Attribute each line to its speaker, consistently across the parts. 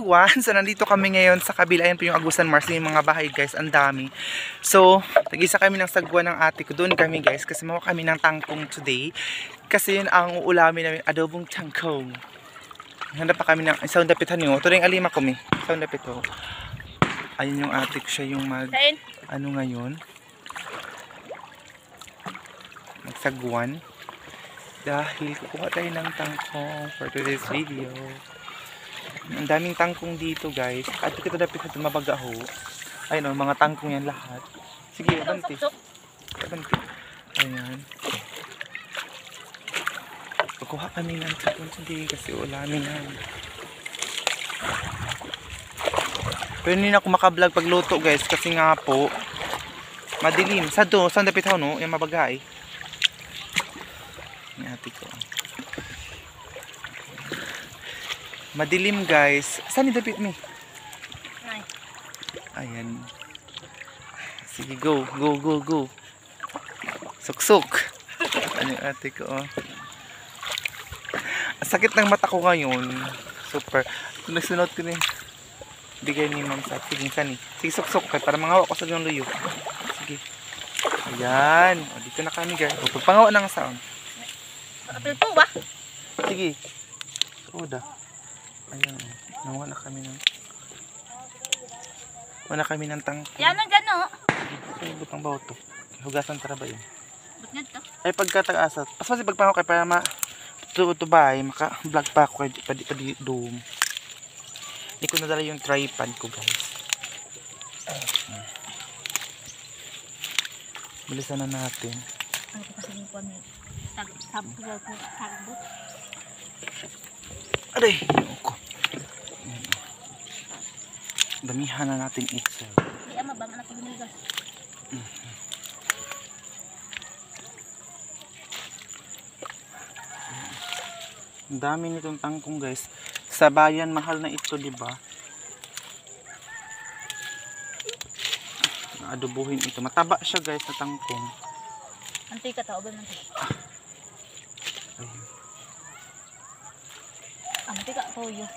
Speaker 1: everyone! So nandito kami ngayon sa kabila. Ayan po yung Agusan Mars, yung mga bahay guys, ang dami. So, tag-isa kami ng sagwa ng ate ko. Doon kami guys, kasi mawa kami ng tangkong today. Kasi yun ang uulamin namin, adobong tangkong. Handa pa kami ng isang dapitan nyo. Ito rin alima ko mi. Isang dapit ho. Ayun yung ate ko, siya yung ano ngayon? Magsagwan. Dahil kukuha tayo ng tangkong for today's video. Ang daming tangkong dito guys. At kita dapat ito mabagaho. Ayun o, mga tangkong yan lahat. Sige, banti. Banti. Ayan. Kukuha kami ng tangkong today kasi ulamin na. Pero hindi na ako makablog pagluto guys kasi nga po madilim. Saan dapat ako no? Yung mabagay. Yung ate ko. Madilim guys. Saan yung dapat mi? Ayan. Sige, go. Suksok. Ano yung ate ko oh. Sakit ng mata ko ngayon. Super. Nasunod ko na bigay ni ma'am sa sige sani. Sige, suksok ka para mangawa ko sa yung luyo. Sige. Ayan. O, dito na kami guys. O, pagpangawa na nga sound.
Speaker 2: Apil po ba?
Speaker 1: Sige. Soda. Ayan. Nawa na kami ng tangko.
Speaker 2: Yan ang gano.
Speaker 1: Sige, butang bawo to. Hugasan tara ba yun?
Speaker 2: Ba't nga to?
Speaker 1: Ay pagkatag-asat. Pas kasi pagpangawa kay para matubay. Maka-vlog pa ako. Padi doom. Hindi ko nadala yung tripod ko guys. Bilisan na natin.
Speaker 2: Ano ko kasi yung kwan sagbot.
Speaker 1: Aray! Ako. Damihan na natin ito.
Speaker 2: Hindi mabang anak ko binigas.
Speaker 1: Ang dami nitong tangkong guys. Sa bayan mahal na ito, di ba? Adobuhin ito. Mataba siya guys na tangkong.
Speaker 2: Antika tao ba nanti? Antika toyo.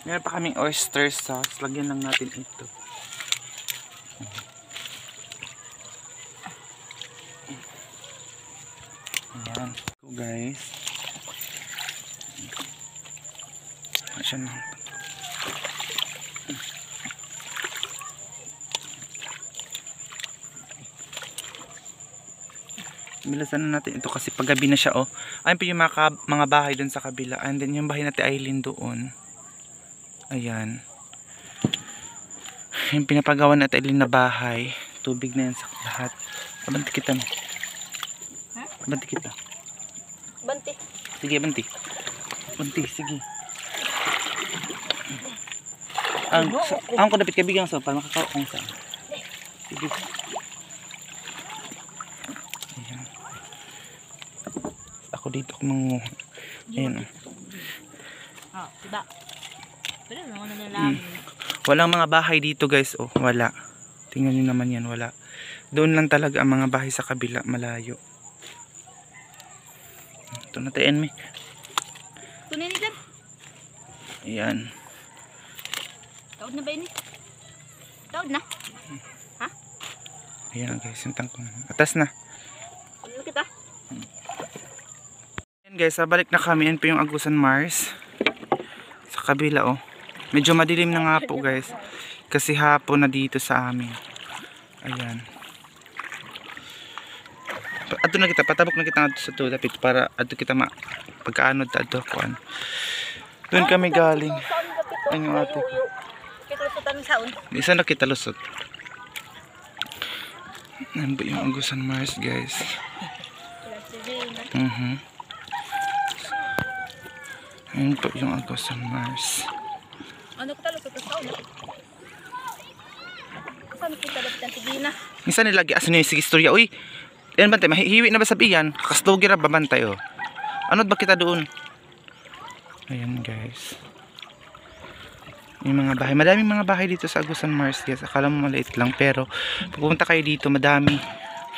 Speaker 1: Meron pa kaming oyster sauce. Lagyan lang natin ito. Ayan. So guys. Ayan na. Bilisan na natin ito kasi paggabi na siya oh. Ayun po yung mga bahay dun sa kabila. And then yung bahay natin Aileen doon. Ayan. Yung pinapagawa natin Aileen na bahay. Tubig na yan sa lahat. Banti kita mo. Banti kita.
Speaker 2: Banti.
Speaker 1: Sige, banti. Banti, sige. Ang ko dapat kabigang sa para makakawakong sa. Sige. Ayan. Ako dito ako manguha. Ayan.
Speaker 2: Diba? Pero naman nalaman.
Speaker 1: Walang mga bahay dito guys. Oh, wala. Tingnan nyo naman yan, wala. Doon lang talaga ang mga bahay sa kabila, malayo. Ito natin mi.
Speaker 2: Kunin ni Dad.
Speaker 1: Ayan.
Speaker 2: Taod na ba ini? Taod na. Ha?
Speaker 1: Ayan guys, yung tangkong. Atas na.
Speaker 2: Ano kita?
Speaker 1: Ayan guys, balik na kami. Ayan po yung Agusan Mars. Sa kabila oh. Medyo madilim na nga po guys. Kasi hapon na dito sa amin. Ayan. Ato na kita, patabok na kita sa to dapit para ato kita pagkaanod ta ato kuan. Doon kami galing. Ang yung ate ko.
Speaker 2: Kita lusutan ng saon.
Speaker 1: Isa na kita lusot. Yan po yung Agusan Mars guys. Yan po yung Agusan Mars.
Speaker 2: Ano kita lusot ng saon? Saan kita lusot ng tigina?
Speaker 1: Minsan nilagi asan yung sige istorya. Uy, yan bantay, mahihiwi na ba sabihan? Kakastugi na ba bantay oh. Ano ba kita doon? Ayan guys. Yung mga bahay. Madaming mga bahay dito sa Agusan Mars guys. Akala mo maliit lang pero pag pumunta kayo dito madami.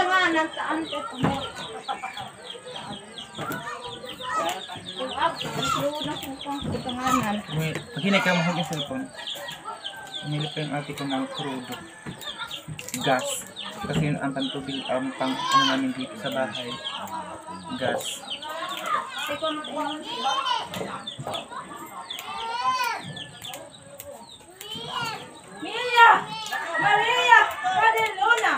Speaker 2: tanganan, taan ka mo. Yung up, nasulood na kung panganan.
Speaker 1: Hinay ka mahog yung cellphone. Nilip pa yung ate ko ng crudo. Gas. Kasi yun ang pantubig, pang ano namin dito sa bahay. Gas.
Speaker 2: Mia! Maria! Madelona!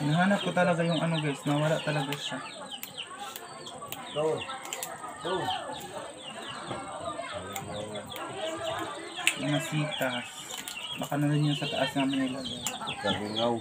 Speaker 1: Hinahanap ko talaga yung ano guys, nawala talaga siya. Mga sitas. Baka na rin yung sa taas namin nilagay.
Speaker 3: Kalingaw.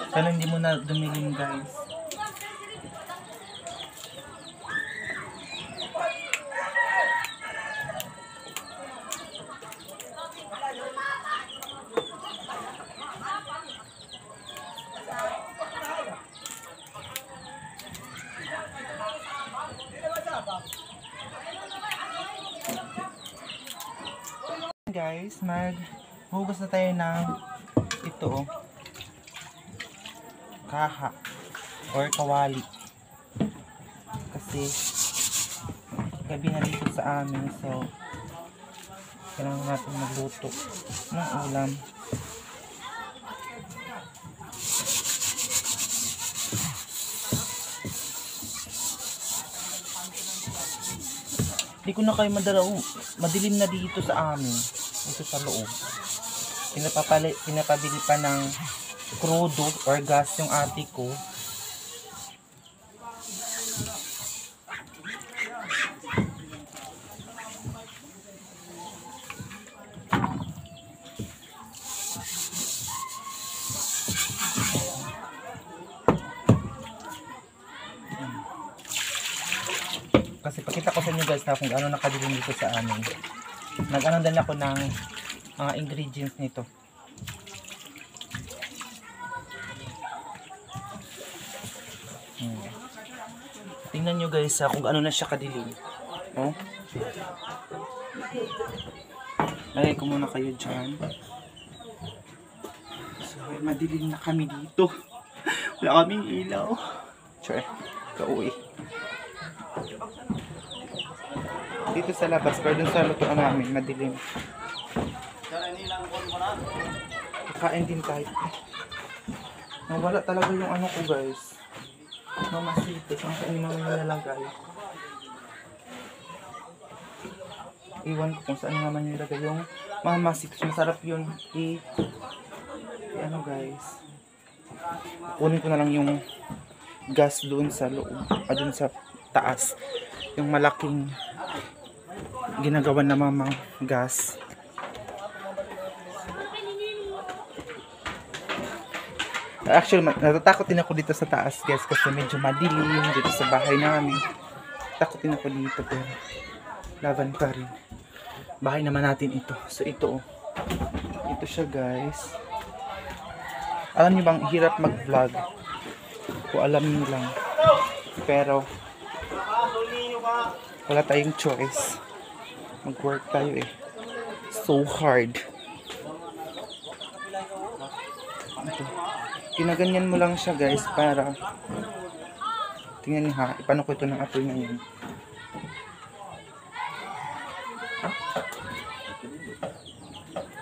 Speaker 1: Sana hindi mo na dumilim guys. Guys, maghugas na tayo ng ito oh. Kaha or kawali kasi gabi na dito sa amin, so kailangan natin magluto ng ulam. Hindi ko na kayo madalaw, madilim na dito sa amin, dito sa loob. Pinapabili pa ng crudo or gas yung ate ko. Kasi pakita ko sa inyo guys na kung ano nakadilim dito sa amin. Nag-ano din ako ng mga ingredients nito. Tingnan nyo guys kung ano na siya kadilim. Oh. Lagay ko muna kayo dyan. So madilim na kami dito. Wala kaming ilaw. Sure, kauwi. Dito sa labas, pero dun sa lutuan namin, madilim. Kakain din tayo. Nawala talaga yung ano ko guys. Mamasitos, ang kainin namin nilalagay. Iwan ko kung saan naman nilagay yung mamasitos. Masarap yun. Ano guys. Kunin ko na lang yung gas doon sa loob. Doon sa taas. Yung malaking ginagawa na mamang gas. Actually, natatakot din ako dito sa taas guys kasi medyo madilim dito sa bahay namin. Takot din ako dito pero laban pa rin. Bahay naman natin ito. So ito oh. Ito siya guys. Alam niyo bang hirap mag-vlog? Kung alam niyo lang. Pero wala tayong choice. Mag-work tayo eh. So hard. Ito. Ginaganyan mo lang siya guys para tingnan niyo ha. Ipano ko ito ng apoy ngayon.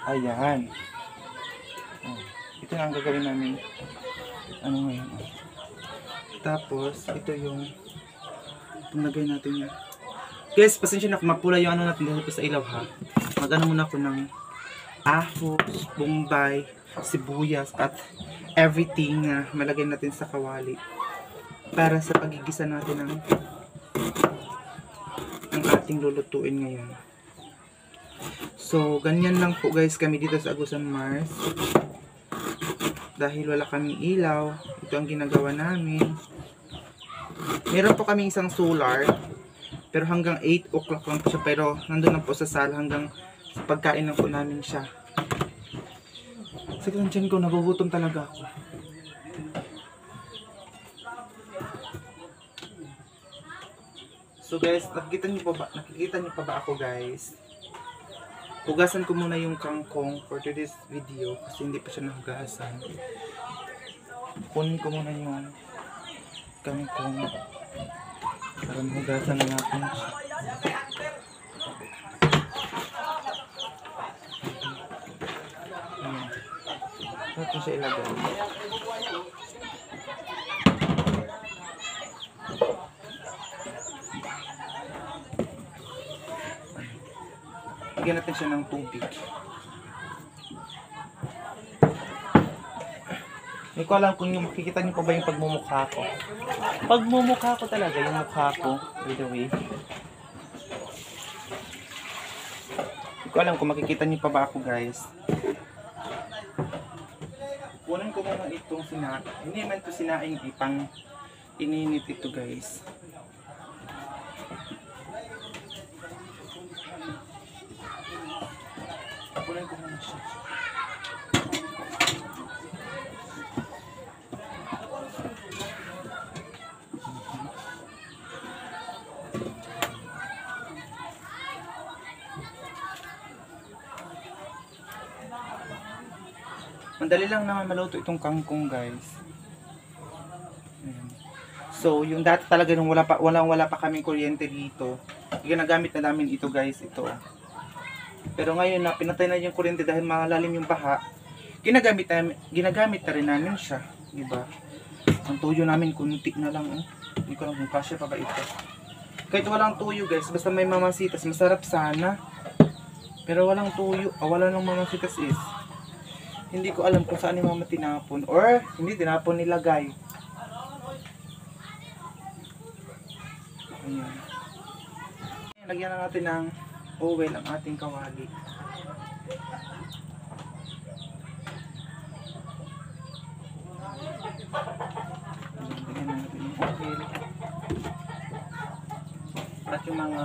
Speaker 1: Ayan. Oh, ito na ang gagawin namin. Ano ngayon? Tapos, ito yung lagay natin yan. Guys, pasensya na kung mapula yung ano natin dito sa ilaw ha. Mag-ano muna ako ng ahos, bombay, sibuyas, at everything na malagay natin sa kawali. Para sa pagigisa natin ng ating lulutuin ngayon. So, ganyan lang po guys kami dito sa Agusan Mars. Dahil wala kaming ilaw, ito ang ginagawa namin. Meron po kaming isang solar, pero hanggang 8 o'clock lang po siya. Pero nandun lang po sa sala hanggang sa pagkain lang po namin siya. Sige lang dyan ko, nagugutom talaga ako. So guys, nakikita niyo pa ba ako guys? Hugasan ko muna yung kangkong for today's video kasi hindi pa siya nahugasan. Kunin ko muna yung kangkong para mahugasan na natin siya. Ayan. Natin siya ilagay. Lagyan natin siya ng tubig. Hindi ko alam kung yung makikita niyo pa ba yung pagmumukha ko. Pagmumukha ko talaga, yung mukha ko, by the way. Hindi ko alam kung makikita niyo pa ba ako guys. Kunin ko muna itong sinaing. Hindi naman ito sinaing, ipang ininit ito guys. Kunin ko muna siya. Mandali lang naman maluto itong kangkong guys. Ayan. So yung dati talaga nung wala pa kaming kuryente dito, ginagamit na namin ito guys, ito. Pero ngayon na pinatay na yung kuryente dahil malalim yung baha, ginagamit na rin namin siya, di ba? Ang tuyo namin kunti na lang, eh. Hindi ko lang kung kasya pa ba ito. Kahit walang tuyo guys, basta may mamasitas, masarap sana. Pero walang tuyo, wala nang mamasitas is. Hindi ko alam kung saan yung mama tinapon or hindi tinapon nilagay. Ayan. Lagyan na natin ng oil ang ating kawali. Lagyan na natin yung oil. At yung mga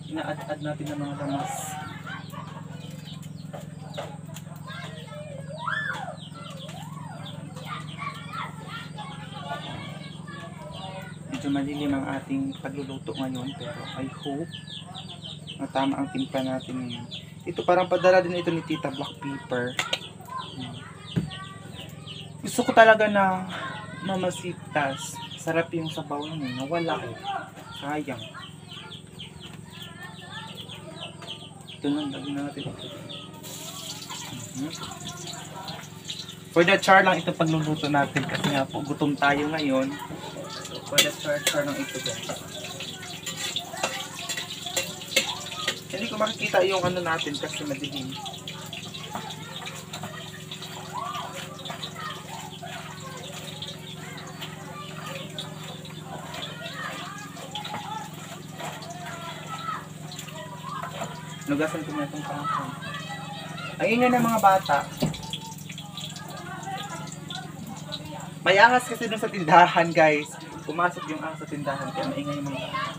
Speaker 1: ina-add natin ng mga lamas. Medyo malilim ang ating pagluluto ngayon pero I hope na tama ang timpla natin ngayon. Ito parang padala din ito ni Tita Black Pepper. Gusto ko talaga na mamasitas. Sarap yung sabaw nun. Nawala eh. Sayang. Ito na, lagyan na natin ito. For the char lang ito pagluluto natin kasi nga po gutom tayo ngayon. For the char lang ito guys. Hindi ko makikita yung ano natin kasi madilim. Nugasan ko na itong kangkong. Ayun yun ang mga bata. May ahas kasi dun sa tindahan guys. Pumasok yung ahas sa tindahan kaya maingay yung mga bata.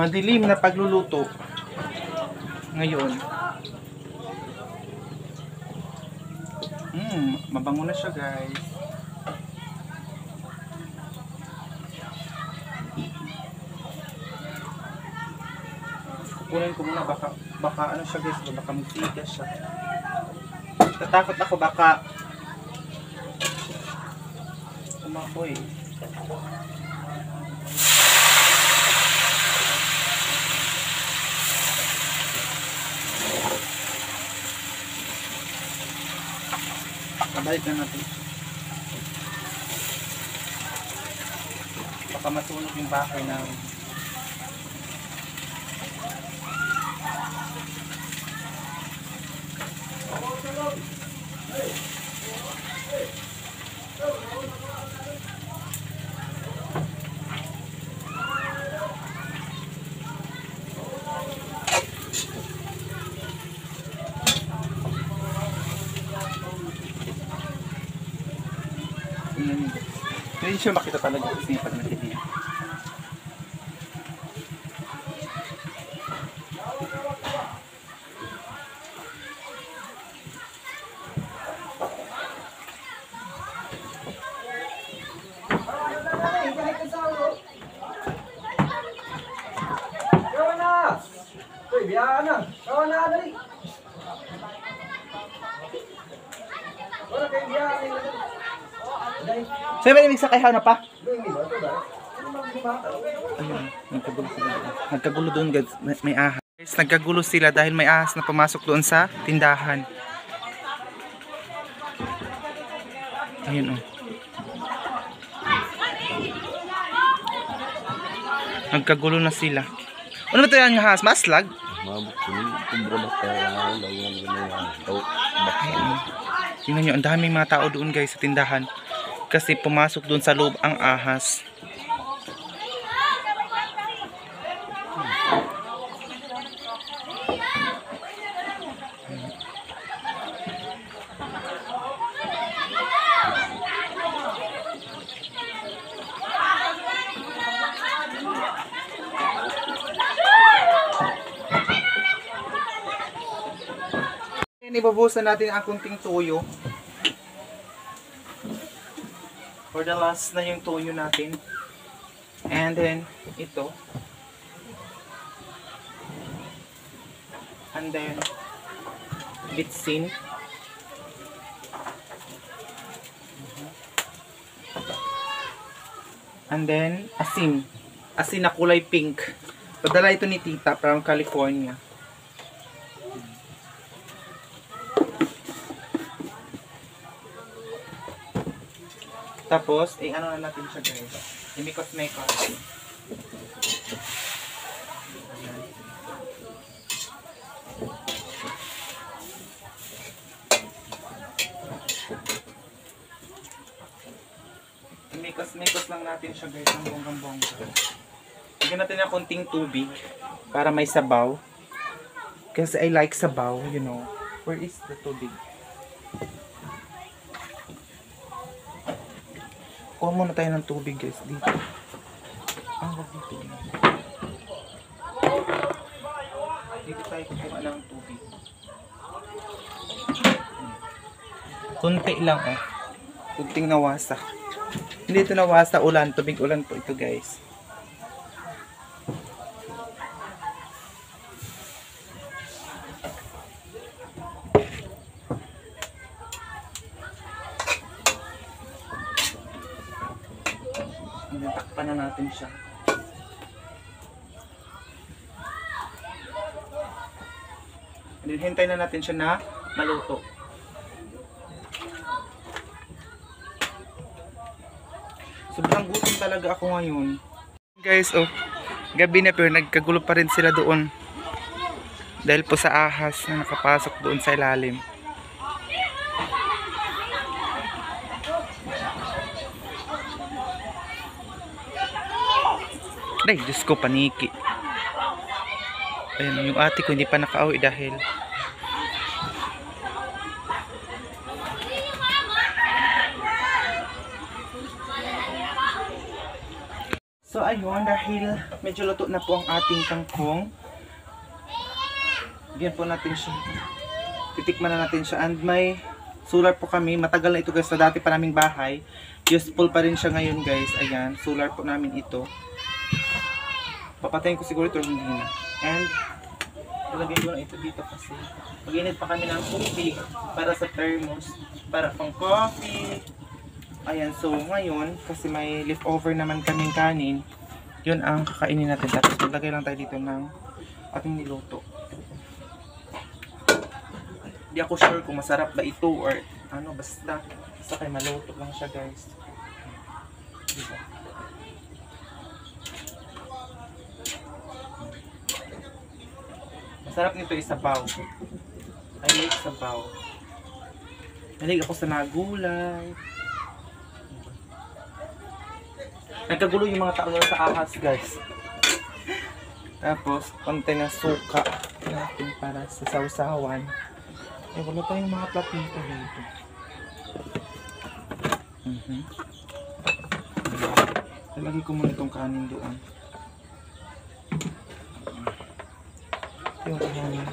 Speaker 1: Madilim na pagluluto. Ngayon. Mabango na siya, guys. Kukunin ko muna, baka ano siya, guys, baka magtigas siya. Tatakot ako, baka umakoy. Kabalik na natin. Baka masunog yung bahay namin. Hindi siya makita talaga kasi pag natitin. Sa'yo ba yung nagsakayhaw na pa? Ayun, nagkagulo doon guys, may ahas. Guys, nagkagulo sila dahil may ahas na pumasok doon sa tindahan. Ayun oh. Nagkagulo na sila. Ano ba ito yung ahas? Maslag? Tingnan nyo, ang daming mga tao doon guys sa tindahan. Kasi pumasok doon sa loob ang ahas. Ibabusan natin ang kunting toyo. For the last na yung toyo natin. And then, ito. And then, bitsin. And then, asin. Asin na kulay pink. Padala ito ni Tita from California. Tapos, ano na natin siya guys. Imikos-mekos. Imikos-mekos lang natin siya guys ng bonggang-bongga. Lagyan natin na konting tubig para may sabaw. Kasi I like sabaw, you know. Where is the tubig? Kuha muna tayo ng tubig guys dito. Wag dito. Dito tayo kukuha ng tubig. Kunti lang oh. Kunting nawasa. Hindi ito nawasa, ulan. Tubig ulan po ito guys. Takpan na natin siya. And then hintay na natin siya na maluto. Sobrang gutom talaga ako ngayon. Guys, oh, gabi na pero nagkagulo pa rin sila doon. Dahil po sa ahas na nakapasok doon sa ilalim. Ay, Diyos ko, paniki. Ayun, yung ate ko hindi pa nakauwi dahil so So ayun, dahil medyo luto na po ang ating kangkong, bigyan po natin siya. Titikman na natin siya. And may solar po kami. Matagal na ito guys, sa dati pa naming bahay. Useful pa rin siya ngayon guys. Ayan, solar po namin ito. Papatayin ko siguro ito, hindi na. And ilagay ko na ito dito kasi mag-init pa kami ng tubig para sa thermos, para pang coffee. Ayan, so ngayon, kasi may leftover naman kaming kanin, yun ang kakainin natin. Tapos maglagay lang tayo dito ng ating niluto. Hindi ako sure kung masarap ba ito or ano, basta kayo maluto lang siya guys. Diba? Masarap nito isabaw. I like sabaw. Nalig ako sa mga gulay. Nagkagulo yung mga tao sa ahas guys. Tapos, konti ng suka natin para sa sausawan. Eh, wala pa yung mga platito dito. Lalagay ko muna itong kanin doon. Yung kanin.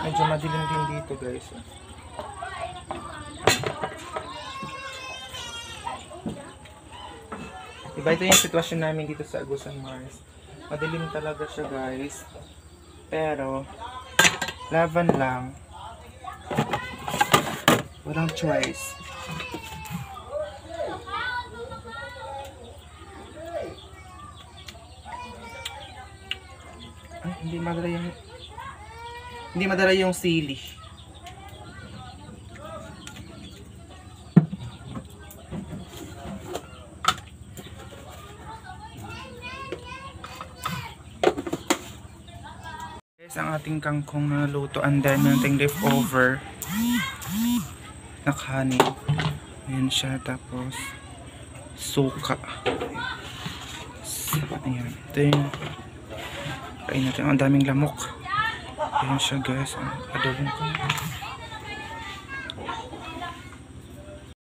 Speaker 1: Medyo madilim din dito guys. Iba ito yung sitwasyon namin dito sa Agusan Mars. Madilim talaga siya guys. Pero laban lang. Walang choice. Ay, hindi madala yung sili. Ang ating kangkong na luto, and then nating leftover na kanin. Ayan siya, tapos suka. Ayan, ito yung kain natin. Ang daming lamok. Ayan siya guys, ang adobong ko.